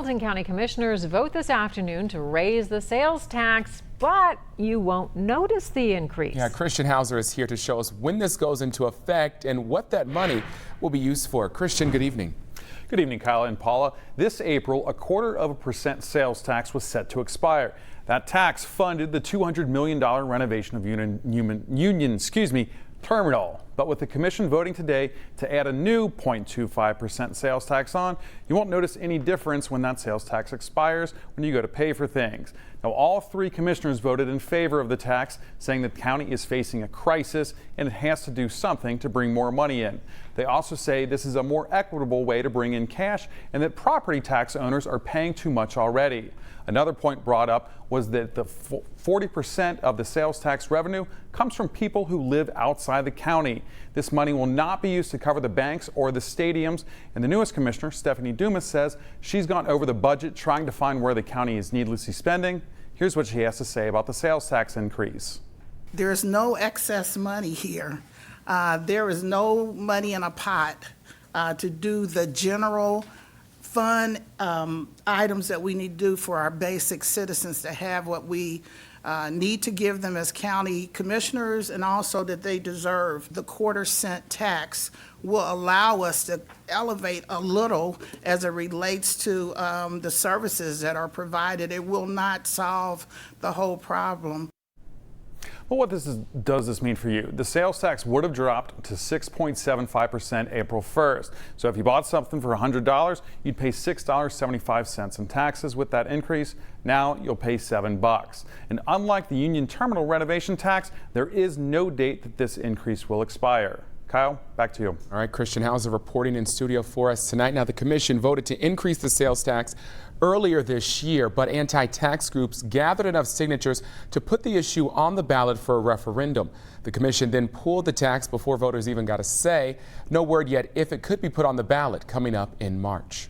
Metropolitan County Commissioners vote this afternoon to raise the sales tax, but you won't notice the increase. Yeah, Christian Hauser is here to show us when this goes into effect and what that money will be used for. Christian, good evening. Good evening, Kyle and Paula. This April, 1/4% sales tax was set to expire. That tax funded the $200 million renovation of Union Terminal. But with the commission voting today to add a new 0.25% sales tax on, you won't notice any difference when that sales tax expires when you go to pay for things. Now, all three commissioners voted in favor of the tax, saying that the county is facing a crisis and it has to do something to bring more money in. They also say this is a more equitable way to bring in cash and that property tax owners are paying too much already. Another point brought up was that the 40% of the sales tax revenue comes from people who live outside the county. This money will not be used to cover the banks or the stadiums. And the newest commissioner, Stephanie Dumas, says she's gone over the budget trying to find where the county is needlessly spending. Here's what she has to say about the sales tax increase. There's no excess money here. There is no money in a pot to do the general fund items that we need to do for our basic citizens to have what we need to give them as county commissioners, and also that they deserve. The 1/4-cent tax will allow us to elevate a little as it relates to the services that are provided. It will not solve the whole problem. Well, what does this mean for you? The sales tax would have dropped to 6.75% April 1st. So if you bought something for $100, you'd pay $6.75 in taxes. With that increase, now you'll pay $7. And unlike the Union Terminal renovation tax, there is no date that this increase will expire. Kyle, back to you. All right, Christian Hauser reporting in studio for us tonight. Now, the commission voted to increase the sales tax earlier this year, but anti-tax groups gathered enough signatures to put the issue on the ballot for a referendum. The commission then pulled the tax before voters even got a say. No word yet if it could be put on the ballot coming up in March.